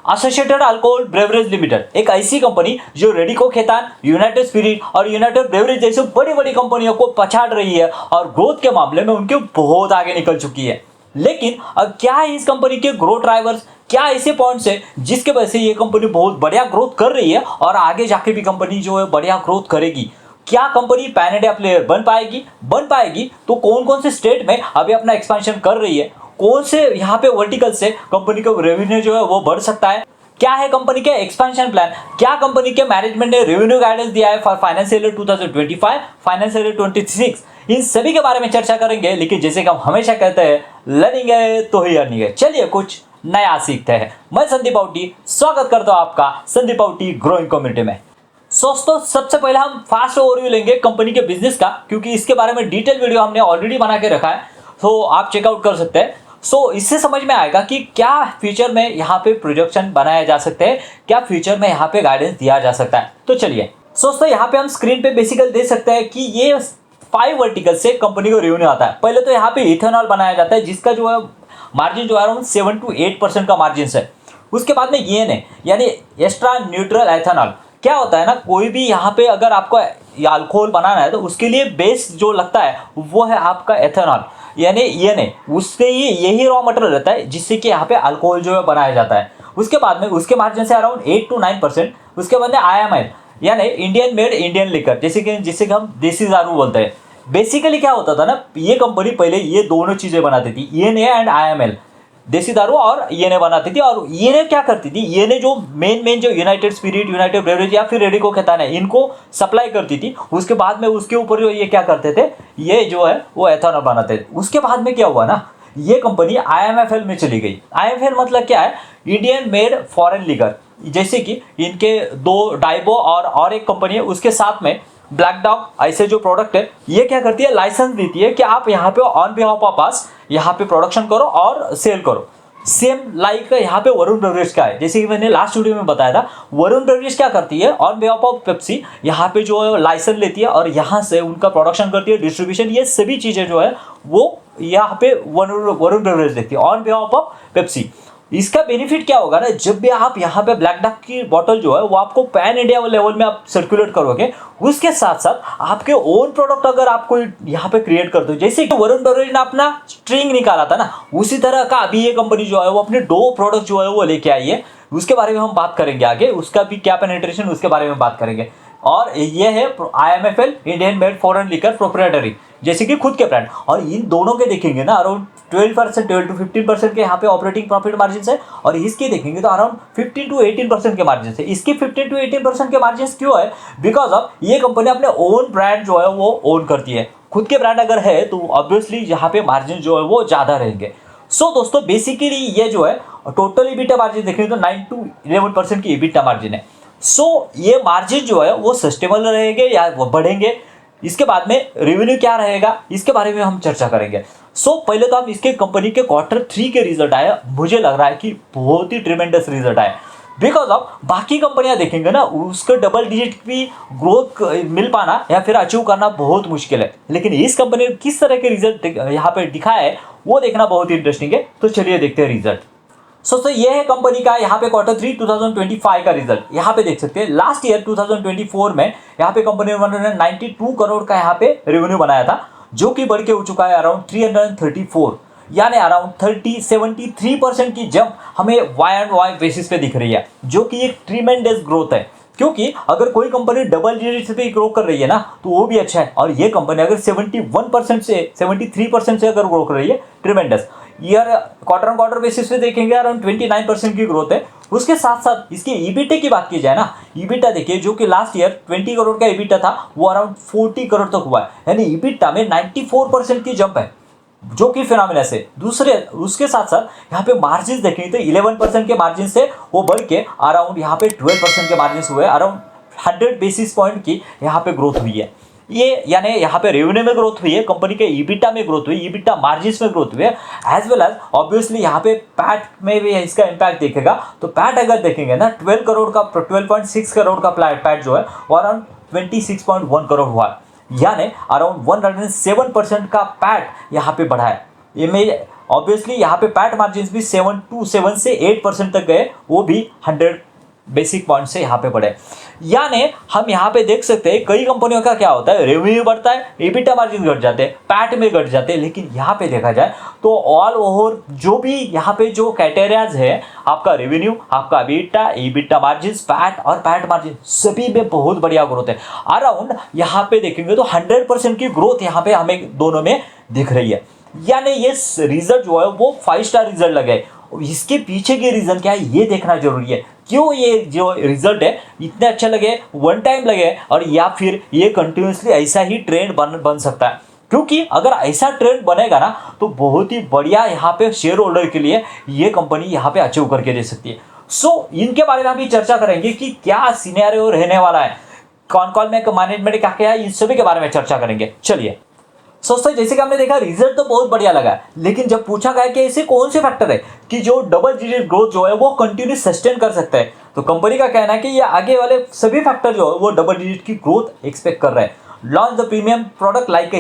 Associated alcohol beverage limited एक ऐसी company जो रेडिको खेतान, यूनाइटेड स्पिरिट और यूनाइटेड ब्रेवरेज जैसी बड़ी बड़ी कंपनियों को पछाड़ रही है और ग्रोथ के मामले में उनके बहुत आगे निकल चुकी है। लेकिन अब क्या है इस कंपनी के ग्रोथ ड्राइवर्स, क्या ऐसे पॉइंट्स है जिसके वजह से ये कंपनी बहुत बढ़िया ग्रोथ कर रही है और आगे जाके भी कंपनी जो है बढ़िया ग्रोथ करेगी। क्या कंपनी पैन इंडिया प्लेयर बन पाएगी तो कौन कौन से स्टेट में अभी अपना एक्सपेंशन कर रही है, कौन से यहाँ पे वर्टिकल से कंपनी का रेवेन्यू जो है वो बढ़ सकता है, क्या है कंपनी के एक्सपेंशन प्लान, क्या कंपनी के मैनेजमेंट ने रेवेन्यू गाइडेंस दिया है for financial year 2025 financial year 26, इन सभी के बारे में चर्चा करेंगे। लेकिन जैसे कि हम हमेशा कहते हैं, लर्निंग है तो ही अर्निंग है। चलिए कुछ नया सीखते हैं। मैं संदीप आउटी स्वागत करता हूं आपका संदीप आउटी ग्रोइंग कम्युनिटी में। दोस्तों सबसे पहले हम फास्ट ओवरव्यू लेंगे कंपनी के बिजनेस का, क्योंकि इसके बारे में डिटेल वीडियो हमने ऑलरेडी बना के रखा है, तो आप चेकआउट कर सकते हैं। इससे समझ में आएगा कि क्या फ्यूचर में यहाँ पे प्रोजेक्शन बनाया जा सकते हैं, क्या फ्यूचर में यहाँ पे गाइडेंस दिया जा सकता है। तो चलिए दोस्तों यहाँ पे हम स्क्रीन पे बेसिकली देख सकते हैं कि ये 5 वर्टिकल से कंपनी को रेवेन्यू आता है। पहले तो यहाँ पे इथेनॉल बनाया जाता है जिसका जो है मार्जिन जो है अराउंड 7 to 8% का मार्जिन है। उसके बाद में ENA यानी एक्स्ट्रा न्यूट्रल एथेनॉल। क्या होता है ना, कोई भी यहाँ पे अगर आपको अल्कोहल बनाना है तो उसके लिए बेस जो लगता है वो है आपका एथेनॉल यानी ENA। उसके ही यही रॉ मटेरियल रहता है जिससे कि यहाँ पे अल्कोहल जो है बनाया जाता है। उसके बाद में उसके मार्जिन से अराउंड 8 to 9%। उसके बाद में IML यानी इंडियन मेड इंडियन लिकर, जिससे कि हम देसी दारू बोलते हैं। बेसिकली क्या होता था ना, ये कंपनी पहले ये दोनों चीज़ें बनाती थी, ENA एंड IML, देसी दारू और ENA बनाती थी। और ENA क्या करती थी, ENA जो मेन जो यूनाइटेड स्पिरिट, यूनाइटेड ब्रेवरेज या फिर रेडिको खेतान है, इनको सप्लाई करती थी। उसके बाद में उसके ऊपर जो ये क्या करते थे, ये जो है वो एथेनॉल बनाते थे। उसके बाद में क्या हुआ ना, ये कंपनी IMFL में चली गई। IMFL मतलब क्या है, इंडियन मेड फॉरेन लिकर। जैसे कि इनके 2 डाइबो और एक कंपनी है, उसके साथ में ब्लैक डॉग ऐसे जो प्रोडक्ट है, ये क्या करती है, लाइसेंस देती है कि आप यहाँ पे ऑन बिहाफ ऑफ अस यहाँ पे प्रोडक्शन करो और सेल करो। सेम लाइक यहाँ पे वरुण बेवरेज का है, जैसे कि मैंने लास्ट वीडियो में बताया था। वरुण बेवरेज क्या करती है, ऑन बिहाफ ऑफ पेप्सी यहाँ पे जो है लाइसेंस लेती है और यहाँ से उनका प्रोडक्शन करती है, डिस्ट्रीब्यूशन, ये सभी चीज़ें जो है वो यहाँ पे वरुण बेवरेज देखती है ऑन बिहाफ ऑफ पेप्सी। इसका बेनिफिट क्या होगा ना, जब भी आप यहाँ पे ब्लैक डॉग की बोतल जो है वो आपको पैन इंडिया लेवल में आप सर्कुलेट करोगे, उसके साथ साथ आपके ओन प्रोडक्ट अगर आपको यहाँ पे क्रिएट कर दो, जैसे कि वरुण बेवरेज ने अपना स्ट्रिंग निकाला था ना, उसी तरह का अभी ये कंपनी जो है वो अपने 2 प्रोडक्ट जो है वो लेके आई है। उसके बारे में हम बात करेंगे आगे, उसका भी क्या पेनिट्रेशन उसके बारे में बात करेंगे। और ये है IMFL Indian made foreign liquor proprietary, जैसे कि खुद के ब्रांड। और इन दोनों के देखेंगे ना अराउंड 12 to 15% के यहाँ पे ऑपरेटिंग प्रॉफिट मार्जिन है, और इसके देखेंगे तो अराउंड 15 to 18% के मार्जिन है। इसके 15 to 18% के मार्जिन क्यों है, बिकॉज ऑफ ये कंपनी अपने ओन ब्रांड जो है वो ओन करती है। खुद के ब्रांड अगर है तो ऑब्वियसली यहाँ पे मार्जिन जो है वो ज़्यादा रहेंगे। दोस्तों बेसिकली ये जो है टोटल EBITDA मार्जिन देखेंगे तो 9 to 11% की EBITDA मार्जिन है। ये मार्जिन जो है वो सस्टेनेबल रहेंगे या वो बढ़ेंगे, इसके बाद में रेवेन्यू क्या रहेगा इसके बारे में हम चर्चा करेंगे। पहले तो हम इसके कंपनी के Q3 के रिजल्ट आए, मुझे लग रहा है कि बहुत ही ट्रिमेंडस रिजल्ट आए। बिकॉज ऑफ बाकी कंपनियां देखेंगे ना, उसको डबल डिजिट भी ग्रोथ मिल पाना या फिर अचीव करना बहुत मुश्किल है, लेकिन इस कंपनी ने किस तरह के रिजल्ट यहाँ पे दिखाया है वो देखना बहुत ही इंटरेस्टिंग है। तो चलिए देखते हैं रिजल्ट। तो ये है कंपनी का यहाँ पे Q3 2025 का रिजल्ट, यहाँ पे देख सकते हैं। लास्ट ईयर 2024 में यहाँ पे कंपनी ने 192 करोड़ का यहाँ पे रेवेन्यू बनाया था, जो कि बढ़ के हो चुका है अराउंड 334, यानी अराउंड 73% की जंप हमें Y बेसिस पे दिख रही है, जो कि एक ट्रीमेंडस ग्रोथ है। क्योंकि अगर कोई कंपनी डबल डिजिट से ग्रो कर रही है ना तो वो भी अच्छा है, और ये कंपनी अगर 71% से 73% से अगर ग्रो कर रही है, tremendous. Year quarter on quarter basis पे देखेंगे अराउंड 29% की ग्रोथ है। उसके साथ साथ इसके EBITDA की बात की जाए ना, EBITDA देखिए जो कि लास्ट ईयर 20 करोड़ का EBITDA था वो अराउंड 40 करोड़ तक हुआ है, यानी EBITDA में 94% की जंप है, जो कि फिनोमिनस है। दूसरे उसके साथ साथ यहाँ पे मार्जिन देखेंगे तो 11% के मार्जिन से वो बढ़ के अराउंड यहाँ पे 12% के मार्जिन हुए, अराउंड 100 बेसिस पॉइंट की यहाँ पे ग्रोथ हुई है। ये यानी यहाँ पे रेवेन्यू में ग्रोथ हुई है, कंपनी के EBITDA में ग्रोथ हुई, EBITDA मार्जिन्स में ग्रोथ हुई है, एज वेल एज ऑब्वियसली यहाँ पे पैट में भी इसका इम्पैक्ट देखेगा। तो पैट अगर देखेंगे ना 12.6 करोड़ का पैट जो है वो अराउंड 26.1 करोड़ हुआ है, यानी अराउंड 107% का पैट यहाँ पे बढ़ा है। ये में ऑब्वियसली यहाँ पे पैट मार्जिन भी 7 से 8% तक गए, वो भी 100 बेसिक पॉइंट से यहाँ पे बढ़े। यानी हम यहाँ पे देख सकते हैं कई कंपनियों का क्या होता है, रेवेन्यू बढ़ता है, EBITDA मार्जिन घट जाते हैं, पैट में घट जाते हैं, लेकिन यहाँ पे देखा जाए तो ऑल ओवर जो भी यहाँ पे जो क्राइटेरियाज है, आपका रेवेन्यू, आपका EBITDA मार्जिन, पैट और पैट मार्जिन सभी में बहुत बढ़िया ग्रोथ है। अराउंड यहाँ पे देखेंगे तो 100% की ग्रोथ यहाँ पे हमें दोनों में दिख रही है। यानी ये रिजल्ट जो है वो 5 स्टार रिजल्ट लगे। इसके पीछे के रीजन क्या है ये देखना जरूरी है, क्यों ये जो रिजल्ट है इतने अच्छे लगे, वन टाइम लगे, और या फिर ये कंटिन्यूसली ऐसा ही ट्रेंड बन सकता है। क्योंकि अगर ऐसा ट्रेंड बनेगा ना तो बहुत ही बढ़िया यहाँ पे शेयर होल्डर के लिए ये कंपनी यहाँ पे अचीव करके दे सकती है। सो इनके बारे में अभी चर्चा करेंगे कि क्या सिनेरियो रहने वाला है, कौन कौन में मैनेजमेंट क्या क्या है, इन सभी के बारे में चर्चा करेंगे। चलिए दोस्तों, जैसे कि हमने देखा रिजल्ट तो बहुत बढ़िया लगा, लेकिन जब पूछा गया कि ऐसे कौन से फैक्टर है कि जो डबल डिजिट ग्रोथ जो है वो कंटिन्यू सस्टेन कर सकता है, तो कंपनी का कहना है कि ये आगे वाले सभी फैक्टर जो है वो डबल डिजिट की ग्रोथ एक्सपेक्ट कर रहे हैं। Launch the premium product like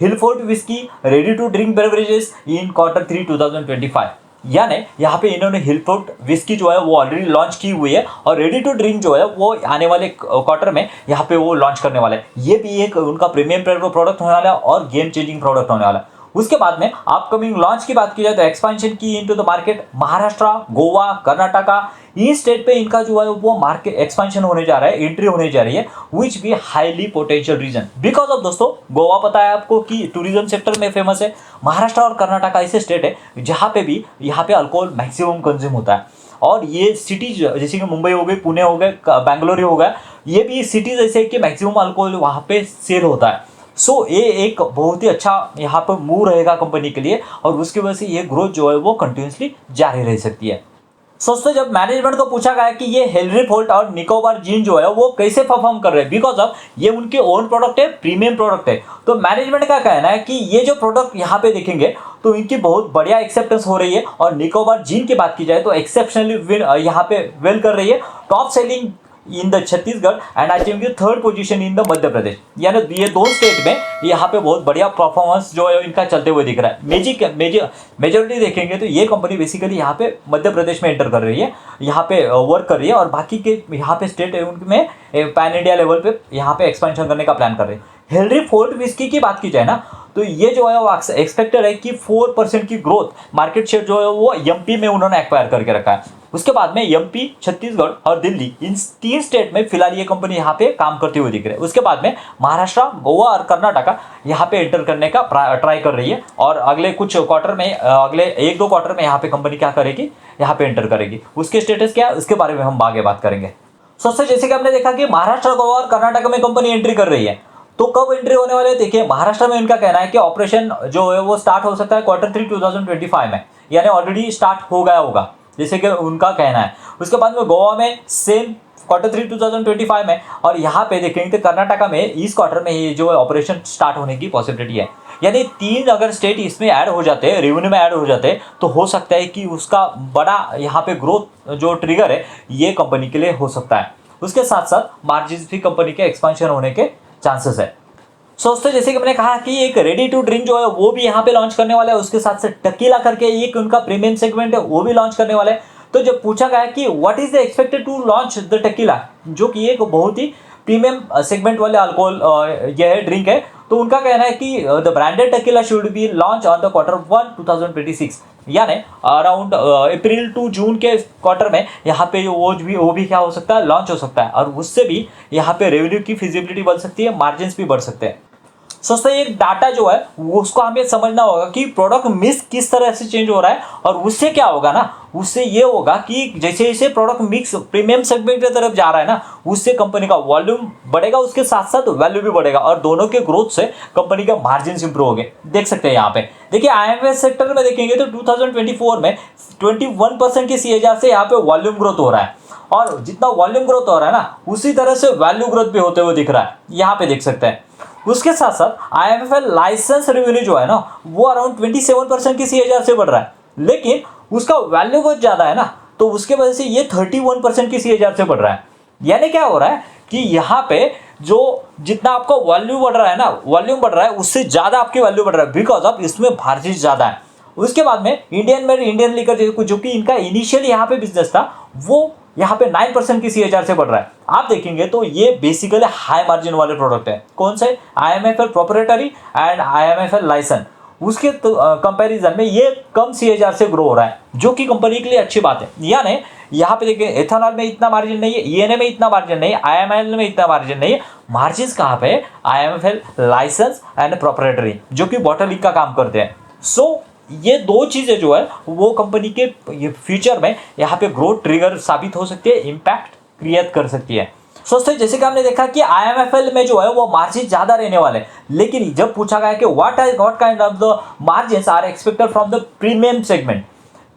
Hillford whisky ready to drink beverages in Q3 2025। यानी यहाँ पे इन्होंने हिलफोर्ड विस्की जो है वो ऑलरेडी लॉन्च की हुई है, और रेडी टू ड्रिंक जो है वो आने वाले क्वार्टर में यहाँ पे वो लॉन्च करने वाले हैं। ये भी एक उनका प्रीमियम प्रोडक्ट होने वाला है और गेम चेंजिंग प्रोडक्ट होने वाला है। उसके बाद में अपकमिंग लॉन्च की बात की जाए तो एक्सपेंशन की into the market, Maharashtra, Goa, Karnataka, ये स्टेट पे इनका जो है वो मार्केट एक्सपेंशन होने जा रहा है, एंट्री होने जा रही है, विच भी highly potential region because of दोस्तों गोवा पता है आपको कि टूरिज्म सेक्टर में फेमस है। महाराष्ट्र और कर्नाटका ऐसे स्टेट है जहाँ पे भी यहाँ पे अल्कोहल मैक्सिमम कंज्यूम होता है, और ये सिटीज जैसे कि मुंबई हो गई, पुणे हो गए, बेंगलोर हो गया, ये भी सिटीज ऐसे कि मैक्सिमम अल्कोहल वहाँ पे सेल होता है। सो ये एक बहुत ही अच्छा यहाँ पर मूव रहेगा कंपनी के लिए, और उसकी वजह से ये ग्रोथ जो है वो कंटिन्यूसली जारी रह सकती है। दोस्तों, जब मैनेजमेंट को पूछा गया कि ये हेनरी फोर्ड और निकोबार जिन जो है वो कैसे परफॉर्म कर रहे हैं, बिकॉज ऑफ ये उनके ओन प्रोडक्ट है, प्रीमियम प्रोडक्ट है, तो मैनेजमेंट का कहना है कि ये जो प्रोडक्ट यहाँ पे देखेंगे तो इनकी बहुत बढ़िया एक्सेप्टेंस हो रही है। और निकोबार जिन की बात की जाए तो एक्सेप्शनली यहाँ पे वेल कर रही है, top selling in the Chhattisgarh and achieving 3rd position in the Madhya Pradesh. यानी ये दो स्टेट में यहाँ पे बहुत बढ़िया परफॉर्मेंस जो है इनका चलते हुए दिख रहा है। मेजोरिटी देखेंगे तो ये कंपनी बेसिकली यहाँ पे मध्य प्रदेश में एंटर कर रही है, यहाँ पे वर्क कर रही है, और बाकी के यहाँ पे स्टेट है उनमें पैन इंडिया लेवल पे यहाँ पे एक्सपेंशन करने का प्लान कर रही है। हेनरी फोर्ड विस्की की बात की जाए ना तो ये जो है वो एक्सपेक्टेड है कि 4% की ग्रोथ मार्केट शेयर जो है वो एमपी में उन्होंने एक्वायर करके रखा है। उसके बाद में एमपी, छत्तीसगढ़ और दिल्ली, इन 3 स्टेट में फिलहाल ये कंपनी यहाँ पे काम करती हुई दिख रही है। उसके बाद में महाराष्ट्र, गोवा और कर्नाटका यहाँ पे एंटर करने का ट्राई कर रही है, और अगले कुछ क्वार्टर में, अगले 1-2 क्वार्टर में यहाँ पे कंपनी क्या करेगी, यहाँ पे एंटर करेगी। उसके स्टेटस क्या है उसके बारे में हम आगे बात करेंगे। दोस्तों, जैसे कि हमने देखा कि महाराष्ट्र, गोवा और कर्नाटक में कंपनी एंट्री कर रही है, तो कब एंट्री होने वाले देखिए। महाराष्ट्र में इनका कहना है कि ऑपरेशन जो है वो स्टार्ट हो सकता है Q3 2025 में, यानी ऑलरेडी स्टार्ट हो गया होगा जैसे कि उनका कहना है। उसके बाद में गोवा में सेम Q3 2025 में, और यहाँ पे देखेंगे तो कर्नाटका में इस क्वार्टर में ये जो ऑपरेशन स्टार्ट होने की पॉसिबिलिटी है। यानी 3 अगर स्टेट इसमें ऐड हो जाते हैं, रेवेन्यू में ऐड हो जाते हैं, तो हो सकता है कि उसका बड़ा यहाँ पे ग्रोथ जो ट्रिगर है ये कंपनी के लिए हो सकता है। उसके साथ साथ मार्जिन भी कंपनी के एक्सपेंशन होने के चांसेस है। दोस्तों, जैसे कि मैंने कहा कि एक रेडी टू ड्रिंक जो है वो भी यहाँ पे लॉन्च करने वाला है, उसके साथ साथ टकीला करके एक उनका प्रीमियम सेगमेंट है वो भी लॉन्च करने वाला है। तो जब पूछा गया कि what is the expected to launch the tequila, जो कि एक बहुत ही प्रीमियम सेगमेंट वाले अल्कोहल यह ड्रिंक है, तो उनका कहना है कि the branded tequila should be launch on the Q1 2026, यानी अराउंड अप्रैल टू जून के क्वार्टर में यहाँ पे वो भी क्या हो सकता है, लॉन्च हो सकता है, और उससे भी यहाँ पे रेवेन्यू की फिजिबिलिटी बढ़ सकती है, मार्जिन भी बढ़ सकते हैं। दोस्तों, एक डाटा जो है वो उसको हमें समझना होगा कि प्रोडक्ट मिक्स किस तरह से चेंज हो रहा है, और उससे क्या होगा ना, उससे ये होगा कि जैसे जैसे प्रोडक्ट मिक्स प्रीमियम सेगमेंट की तरफ जा रहा है ना, उससे कंपनी का वॉल्यूम बढ़ेगा, उसके साथ साथ वैल्यू भी बढ़ेगा, और दोनों के ग्रोथ से कंपनी के मार्जिन इंप्रूव होंगे। देख सकते हैं यहाँ पे देखिए IMF सेक्टर में देखेंगे तो 2024 में 21% की CAGR से यहाँ पे वॉल्यूम ग्रोथ हो रहा है, और जितना वॉल्यूम ग्रोथ हो रहा है ना उसी तरह से वैल्यू ग्रोथ भी होते हुए दिख रहा है, यहाँ पे देख सकते हैं। उसके साथ साथ IMFL लाइसेंस रेवेन्यू जो है ना वो अराउंड 27% की CAGR से बढ़ रहा है, लेकिन उसका वैल्यू बहुत ज़्यादा है ना, तो उसके वजह से ये 31% की CAGR से बढ़ रहा है। यानी क्या हो रहा है कि यहाँ पे जो जितना आपका वॉल्यूम बढ़ रहा है ना, वॉल्यूम बढ़ रहा है उससे ज़्यादा आपकी वैल्यू बढ़ रहा है, बिकॉज ऑफ इसमें मार्जिन ज़्यादा है। उसके बाद में इंडियन मेड, इंडियन लीकर जो कि इनका इनिशियली यहाँ पे बिजनेस था, वो यहाँ पे 9% की CAGR से बढ़ रहा है। आप देखेंगे तो ये बेसिकली हाई मार्जिन वाले प्रोडक्ट है। कौन से? IMFL proprietary and IMFL license. उसके कंपैरिजन में ये कम CAGR से ग्रो हो रहा है, जो कि कंपनी के लिए अच्छी बात है। यानी यहाँ पे देखिए एथेनॉल में इतना मार्जिन नहीं है, ENA में इतना मार्जिन नहीं है, IMFL में इतना मार्जिन नहीं है। मार्जिन कहाँ पे? IMFL लाइसेंस एंड प्रोप्राइटरी, जो कि बॉटलिंग का काम करते हैं। सो ये दो चीज़ें जो है वो कंपनी के फ्यूचर में यहाँ पे ग्रोथ ट्रिगर साबित हो सकती है, इम्पैक्ट क्रिएट कर सकती है। सोचते जैसे कि हमने देखा कि IMFL में जो है वो मार्जिन ज़्यादा रहने वाले, लेकिन जब पूछा गया कि what kind of the margins are expected from the premium segment,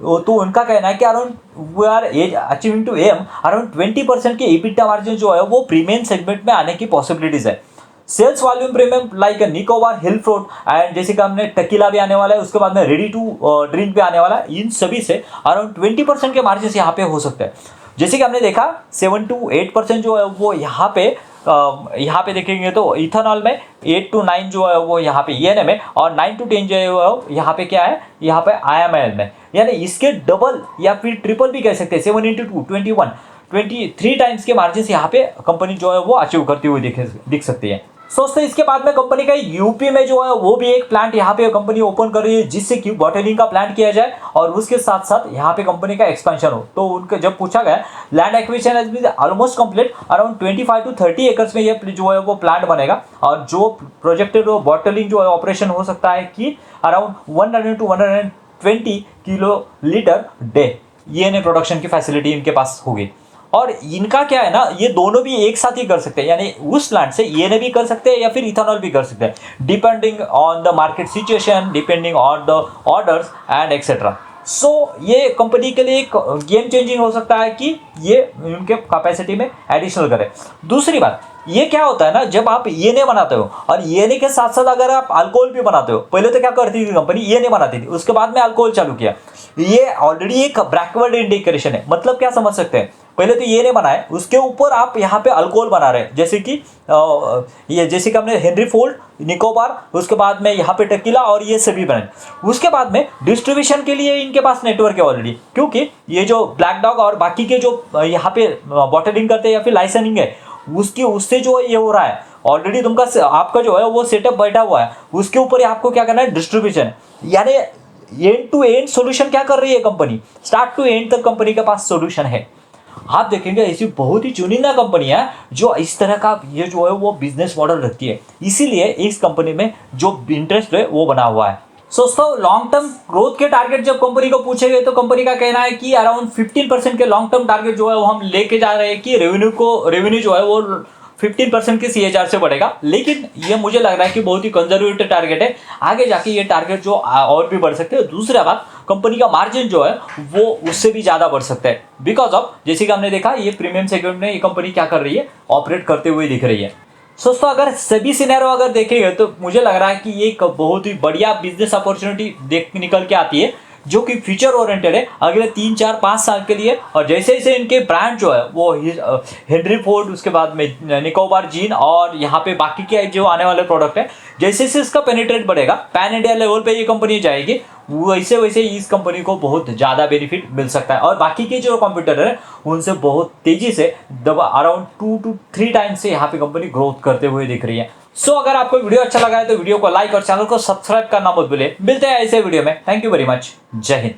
तो उनका कहना है कि around we are achieving to um around 20% की EBITDA मार्जिन जो है वो प्रीमियम सेगमेंट में आने की पॉसिबिलिटीज है। Sales volume premium like Nicobar, hill fruit and जैसे कि हमने टकीला भी आने वाला है, उसके बाद में रेडी टू ड्रिंक भी आने वाला है, इन सभी से अराउंड 20% के मार्जिन यहाँ पे हो सकते हैं। जैसे कि हमने देखा 7 to 8% जो है वो यहाँ पे देखेंगे तो इथेनॉल में 8 to 9 जो है वो यहाँ पे ENA में, और 9 to 10 जो है वो यहाँ पे क्या है, यहाँ पे IMFL में। यानी इसके डबल या फिर ट्रिपल भी कह सकते हैं, 7 into 2 21 23 टाइम्स के मार्जिन यहाँ पे कंपनी जो है वो अचीव करती हुई दिख सकती है। सोचते इसके बाद में कंपनी का यूपी में जो है वो भी एक प्लांट यहाँ पे कंपनी ओपन कर रही है, जिससे कि बॉटलिंग का प्लांट किया जाए और उसके साथ साथ यहाँ पे कंपनी का एक्सपेंशन हो। तो उनका जब पूछा गया, land acquisition has been almost complete, around 25 to 30 acres में ये जो है वो प्लांट बनेगा, और जो प्रोजेक्टेड बॉटलिंग जो है ऑपरेशन हो सकता है कि around 100 to 120 kilo litre day ENA production की फैसिलिटी इनके पास होगी। और इनका क्या है ना, ये दोनों भी एक साथ ही कर सकते हैं, यानी उस प्लांट से ENA भी कर सकते हैं या फिर इथेनॉल भी कर सकते हैं, depending on the market situation, depending on the orders and etcetera. So ये कंपनी के लिए एक गेम चेंजिंग हो सकता है कि ये उनके कैपेसिटी में एडिशनल करे। दूसरी बात, ये क्या होता है ना, जब आप ENA बनाते हो और ENA के साथ साथ अगर आप अल्कोहल भी बनाते हो, पहले तो क्या करती थी कंपनी, ENA बनाती थी, उसके बाद में अल्कोहल चालू किया। ये ऑलरेडी एक बैकवर्ड इंटीग्रेशन है। मतलब क्या समझ सकते हैं, पहले तो ENA बनाए, उसके ऊपर आप यहाँ पे अल्कोहल बना रहे हैं, जैसे कि जैसे कि हमने हेनरी फोल्ड, निकोबार, उसके बाद में यहाँ पे टकीला और ये सभी बनाए। उसके बाद में डिस्ट्रीब्यूशन के लिए इनके पास नेटवर्क है ऑलरेडी, क्योंकि ये जो ब्लैक डॉग और बाकी के जो यहाँ पे बॉटलिंग करते हैं या फिर लाइसेंसिंग है, उससे जो ये हो रहा है ऑलरेडी, तुमका आपका जो है वो सेटअप बैठा हुआ है, उसके ऊपर आपको क्या करना है, डिस्ट्रीब्यूशन। यानी एंड टू एंड सोल्यूशन क्या कर रही है कंपनी, स्टार्ट टू एंड तक कंपनी के पास सोल्यूशन है। आप देखेंगे ऐसी बहुत ही चुनिंदा कंपनियां जो इस तरह का ये जो है वो बिजनेस मॉडल रखती है, इसीलिए इस कंपनी में जो इंटरेस्ट है वो बना हुआ है। दोस्तों लॉन्ग टर्म ग्रोथ के टारगेट जब कंपनी को पूछे गए तो कंपनी का कहना है कि अराउंड 15% के लॉन्ग टर्म टारगेट जो है वो हम लेके जा रहे हैं कि रेवेन्यू जो है वो 15% की CAGR से बढ़ेगा। लेकिन ये मुझे लग रहा है कि बहुत ही कंजर्वेटिव टारगेट है, आगे जाके ये टारगेट जो और भी बढ़ सकते हैं। दूसरा बात, कंपनी का मार्जिन जो है वो उससे भी ज़्यादा बढ़ सकता है, बिकॉज ऑफ जैसे कि हमने देखा ये प्रीमियम सेगमेंट में ये कंपनी क्या कर रही है, ऑपरेट करते हुए दिख रही है। दोस्तों अगर सभी सिनेरियो अगर देखेंगे तो मुझे लग रहा है कि ये एक बहुत ही बढ़िया बिजनेस अपॉर्चुनिटी निकल के आती है, जो कि फ्यूचर ओरिएंटेड है अगले 3, 4, 5 साल के लिए। और जैसे जैसे इनके ब्रांड जो है वो हेनरी फोर्ड, उसके बाद में निकोबार जीन और यहाँ पे बाकी के जो आने वाले प्रोडक्ट है, जैसे जैसे इसका पेनिट्रेट बढ़ेगा, पैन इंडिया लेवल पे ये कंपनी जाएगी, वैसे वैसे इस कंपनी को बहुत ज़्यादा बेनिफिट मिल सकता है और बाकी के जो कंप्यूटर है उनसे बहुत तेज़ी से अराउंड 2 to 3 टाइम्स से यहाँ पे कंपनी ग्रोथ करते हुए दिख रही है। सो अगर आपको वीडियो अच्छा लगा है तो वीडियो को लाइक और चैनल को सब्सक्राइब करना मत भूलिए। मिलते हैं ऐसे वीडियो में। Thank you very much. जय हिंद।